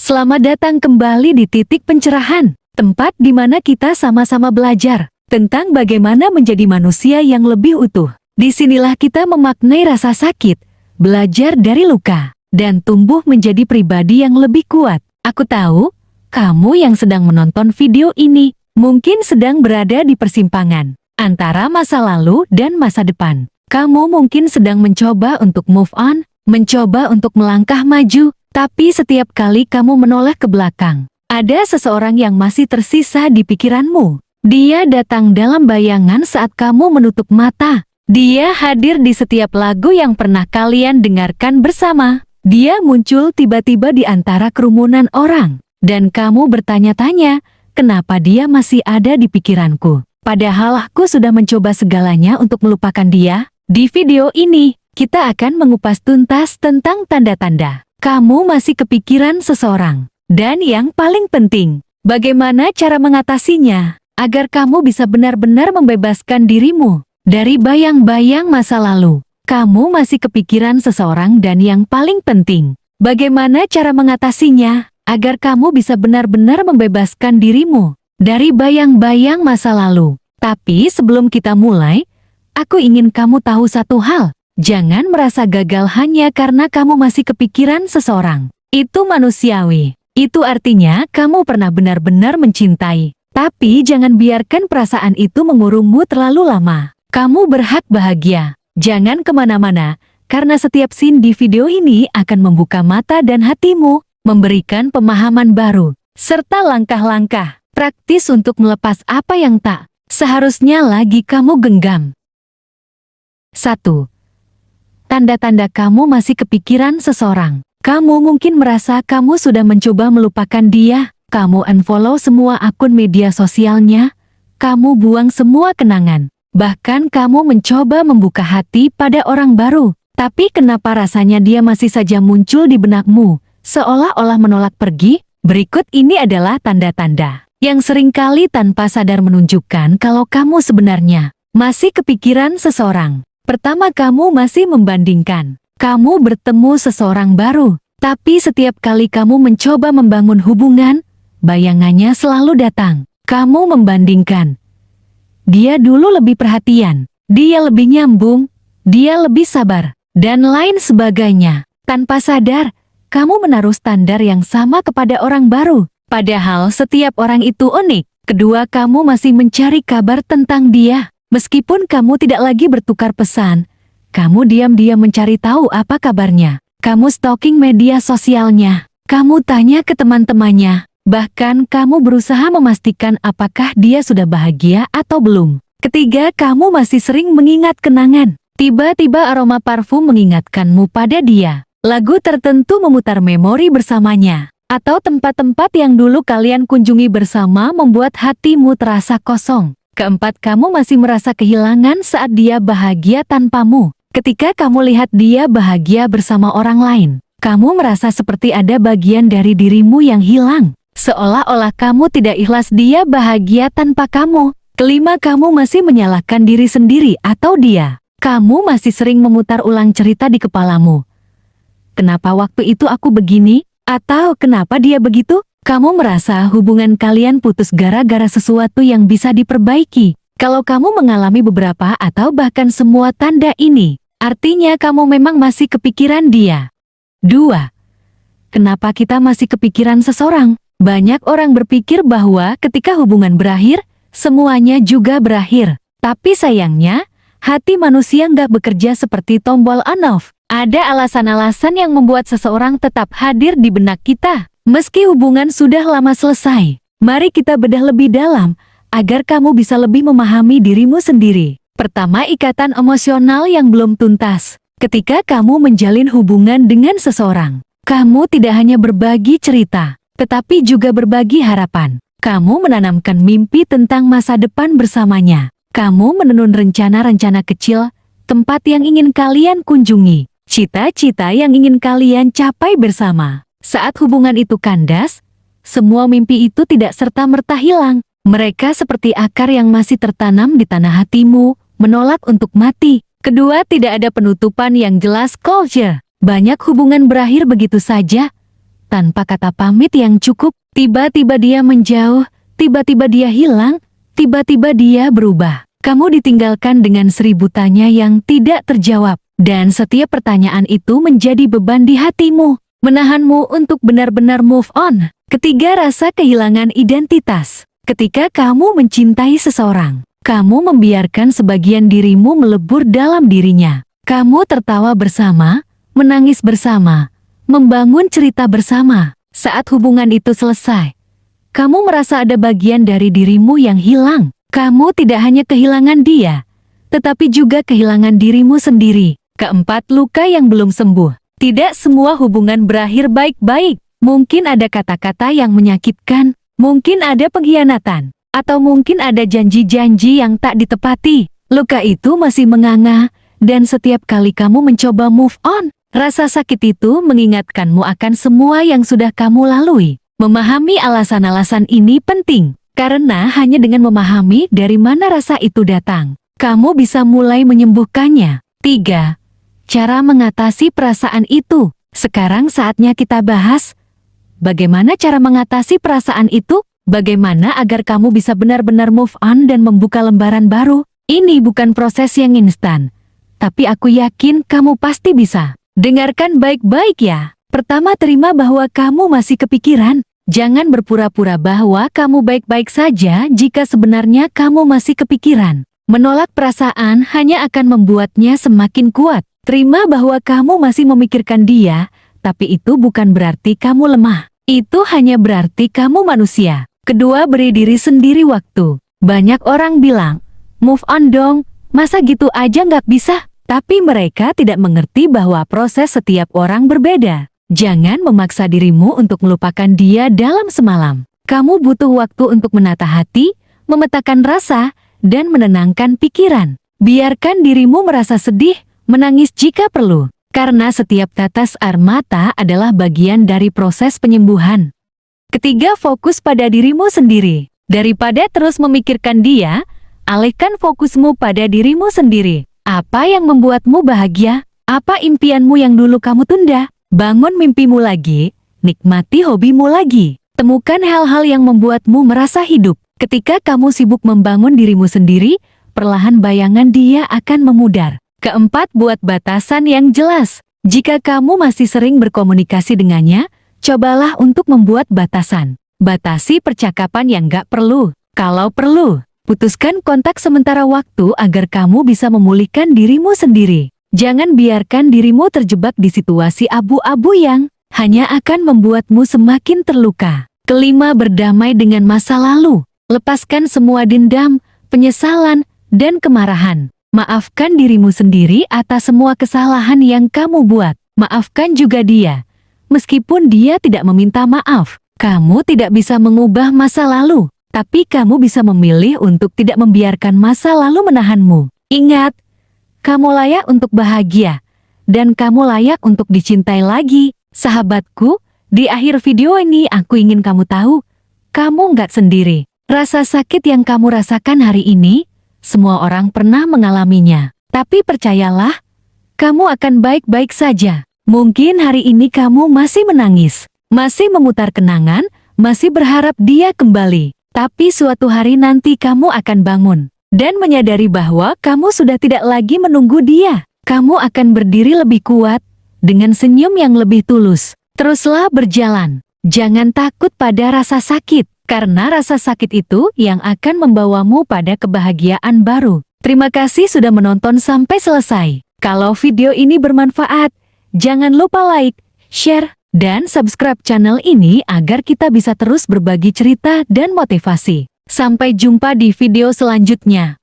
Selamat datang kembali di Titik Pencerahan, tempat di mana kita sama-sama belajar tentang bagaimana menjadi manusia yang lebih utuh. Disinilah kita memaknai rasa sakit, belajar dari luka, dan tumbuh menjadi pribadi yang lebih kuat. Aku tahu, kamu yang sedang menonton video ini, mungkin sedang berada di persimpangan antara masa lalu dan masa depan. Kamu mungkin sedang mencoba untuk move on, mencoba untuk melangkah maju, tapi setiap kali kamu menoleh ke belakang, ada seseorang yang masih tersisa di pikiranmu. Dia datang dalam bayangan saat kamu menutup mata. Dia hadir di setiap lagu yang pernah kalian dengarkan bersama. Dia muncul tiba-tiba di antara kerumunan orang. Dan kamu bertanya-tanya, kenapa dia masih ada di pikiranku? Padahal aku sudah mencoba segalanya untuk melupakan dia. Di video ini, kita akan mengupas tuntas tentang tanda-tanda kamu masih kepikiran seseorang. Dan yang paling penting, bagaimana cara mengatasinya, agar kamu bisa benar-benar membebaskan dirimu dari bayang-bayang masa lalu. Kamu masih kepikiran seseorang dan yang paling penting, bagaimana cara mengatasinya, agar kamu bisa benar-benar membebaskan dirimu dari bayang-bayang masa lalu. Tapi sebelum kita mulai, aku ingin kamu tahu satu hal. Jangan merasa gagal hanya karena kamu masih kepikiran seseorang. Itu manusiawi. Itu artinya kamu pernah benar-benar mencintai. Tapi jangan biarkan perasaan itu mengurungmu terlalu lama. Kamu berhak bahagia. Jangan kemana-mana, karena setiap scene di video ini akan membuka mata dan hatimu, memberikan pemahaman baru, serta langkah-langkah praktis untuk melepas apa yang tak seharusnya lagi kamu genggam. 1. Tanda-tanda kamu masih kepikiran seseorang. Kamu mungkin merasa kamu sudah mencoba melupakan dia. Kamu unfollow semua akun media sosialnya. Kamu buang semua kenangan. Bahkan kamu mencoba membuka hati pada orang baru. Tapi kenapa rasanya dia masih saja muncul di benakmu, seolah-olah menolak pergi? Berikut ini adalah tanda-tanda yang seringkali tanpa sadar menunjukkan kalau kamu sebenarnya masih kepikiran seseorang. Pertama, kamu masih membandingkan. Kamu bertemu seseorang baru, tapi setiap kali kamu mencoba membangun hubungan, bayangannya selalu datang. Kamu membandingkan. Dia dulu lebih perhatian, dia lebih nyambung, dia lebih sabar, dan lain sebagainya. Tanpa sadar, kamu menaruh standar yang sama kepada orang baru. Padahal setiap orang itu unik. Kedua, kamu masih mencari kabar tentang dia. Meskipun kamu tidak lagi bertukar pesan, kamu diam-diam mencari tahu apa kabarnya. Kamu stalking media sosialnya. Kamu tanya ke teman-temannya. Bahkan kamu berusaha memastikan apakah dia sudah bahagia atau belum. Ketiga, kamu masih sering mengingat kenangan. Tiba-tiba aroma parfum mengingatkanmu pada dia. Lagu tertentu memutar memori bersamanya. Atau tempat-tempat yang dulu kalian kunjungi bersama membuat hatimu terasa kosong. Keempat, kamu masih merasa kehilangan saat dia bahagia tanpamu. Ketika kamu lihat dia bahagia bersama orang lain, kamu merasa seperti ada bagian dari dirimu yang hilang. Seolah-olah kamu tidak ikhlas dia bahagia tanpa kamu. Kelima, kamu masih menyalahkan diri sendiri atau dia. Kamu masih sering memutar ulang cerita di kepalamu. Kenapa waktu itu aku begini? Atau kenapa dia begitu? Kamu merasa hubungan kalian putus gara-gara sesuatu yang bisa diperbaiki. Kalau kamu mengalami beberapa atau bahkan semua tanda ini, artinya kamu memang masih kepikiran dia. 2. Kenapa kita masih kepikiran seseorang? Banyak orang berpikir bahwa ketika hubungan berakhir, semuanya juga berakhir. Tapi sayangnya, hati manusia nggak bekerja seperti tombol on-off. Ada alasan-alasan yang membuat seseorang tetap hadir di benak kita. Meski hubungan sudah lama selesai, mari kita bedah lebih dalam, agar kamu bisa lebih memahami dirimu sendiri. Pertama, ikatan emosional yang belum tuntas. Ketika kamu menjalin hubungan dengan seseorang, kamu tidak hanya berbagi cerita, tetapi juga berbagi harapan. Kamu menanamkan mimpi tentang masa depan bersamanya. Kamu menenun rencana-rencana kecil, tempat yang ingin kalian kunjungi, cita-cita yang ingin kalian capai bersama. Saat hubungan itu kandas, semua mimpi itu tidak serta-merta hilang. Mereka seperti akar yang masih tertanam di tanah hatimu, menolak untuk mati. Kedua, tidak ada penutupan yang jelas closure. Banyak hubungan berakhir begitu saja, tanpa kata pamit yang cukup. Tiba-tiba dia menjauh, tiba-tiba dia hilang, tiba-tiba dia berubah. Kamu ditinggalkan dengan 1000 tanya yang tidak terjawab. Dan setiap pertanyaan itu menjadi beban di hatimu, menahanmu untuk benar-benar move on. Ketiga, rasa kehilangan identitas. Ketika kamu mencintai seseorang, kamu membiarkan sebagian dirimu melebur dalam dirinya. Kamu tertawa bersama, menangis bersama, membangun cerita bersama. Saat hubungan itu selesai, kamu merasa ada bagian dari dirimu yang hilang. Kamu tidak hanya kehilangan dia, tetapi juga kehilangan dirimu sendiri. Keempat, luka yang belum sembuh. Tidak semua hubungan berakhir baik-baik. Mungkin ada kata-kata yang menyakitkan, mungkin ada pengkhianatan, atau mungkin ada janji-janji yang tak ditepati. Luka itu masih menganga, dan setiap kali kamu mencoba move on, rasa sakit itu mengingatkanmu akan semua yang sudah kamu lalui. Memahami alasan-alasan ini penting, karena hanya dengan memahami dari mana rasa itu datang, kamu bisa mulai menyembuhkannya. 3. Cara mengatasi perasaan itu. Sekarang saatnya kita bahas bagaimana cara mengatasi perasaan itu, bagaimana agar kamu bisa benar-benar move on dan membuka lembaran baru. Ini bukan proses yang instan, tapi aku yakin kamu pasti bisa. Dengarkan baik-baik ya. Pertama, terima bahwa kamu masih kepikiran. Jangan berpura-pura bahwa kamu baik-baik saja jika sebenarnya kamu masih kepikiran. Menolak perasaan hanya akan membuatnya semakin kuat. Terima bahwa kamu masih memikirkan dia, tapi itu bukan berarti kamu lemah. Itu hanya berarti kamu manusia. Kedua, beri diri sendiri waktu. Banyak orang bilang, move on dong, masa gitu aja nggak bisa? Tapi mereka tidak mengerti bahwa proses setiap orang berbeda. Jangan memaksa dirimu untuk melupakan dia dalam semalam. Kamu butuh waktu untuk menata hati, memetakan rasa, dan menenangkan pikiran. Biarkan dirimu merasa sedih, menangis jika perlu, karena setiap tetes air mata adalah bagian dari proses penyembuhan. Ketiga, fokus pada dirimu sendiri. Daripada terus memikirkan dia, alihkan fokusmu pada dirimu sendiri. Apa yang membuatmu bahagia? Apa impianmu yang dulu kamu tunda? Bangun mimpimu lagi, nikmati hobimu lagi. Temukan hal-hal yang membuatmu merasa hidup. Ketika kamu sibuk membangun dirimu sendiri, perlahan bayangan dia akan memudar. Keempat, buat batasan yang jelas. Jika kamu masih sering berkomunikasi dengannya, cobalah untuk membuat batasan. Batasi percakapan yang gak perlu. Kalau perlu, putuskan kontak sementara waktu agar kamu bisa memulihkan dirimu sendiri. Jangan biarkan dirimu terjebak di situasi abu-abu yang hanya akan membuatmu semakin terluka. Kelima, berdamai dengan masa lalu. Lepaskan semua dendam, penyesalan, dan kemarahan. Maafkan dirimu sendiri atas semua kesalahan yang kamu buat. Maafkan juga dia. Meskipun dia tidak meminta maaf, kamu tidak bisa mengubah masa lalu, tapi kamu bisa memilih untuk tidak membiarkan masa lalu menahanmu. Ingat, kamu layak untuk bahagia, dan kamu layak untuk dicintai lagi. Sahabatku, di akhir video ini aku ingin kamu tahu, kamu nggak sendiri. Rasa sakit yang kamu rasakan hari ini, semua orang pernah mengalaminya. Tapi percayalah, kamu akan baik-baik saja. Mungkin hari ini kamu masih menangis, masih memutar kenangan, masih berharap dia kembali. Tapi suatu hari nanti kamu akan bangun dan menyadari bahwa kamu sudah tidak lagi menunggu dia. Kamu akan berdiri lebih kuat, dengan senyum yang lebih tulus. Teruslah berjalan. Jangan takut pada rasa sakit. Karena rasa sakit itu yang akan membawamu pada kebahagiaan baru. Terima kasih sudah menonton sampai selesai. Kalau video ini bermanfaat, jangan lupa like, share, dan subscribe channel ini agar kita bisa terus berbagi cerita dan motivasi. Sampai jumpa di video selanjutnya.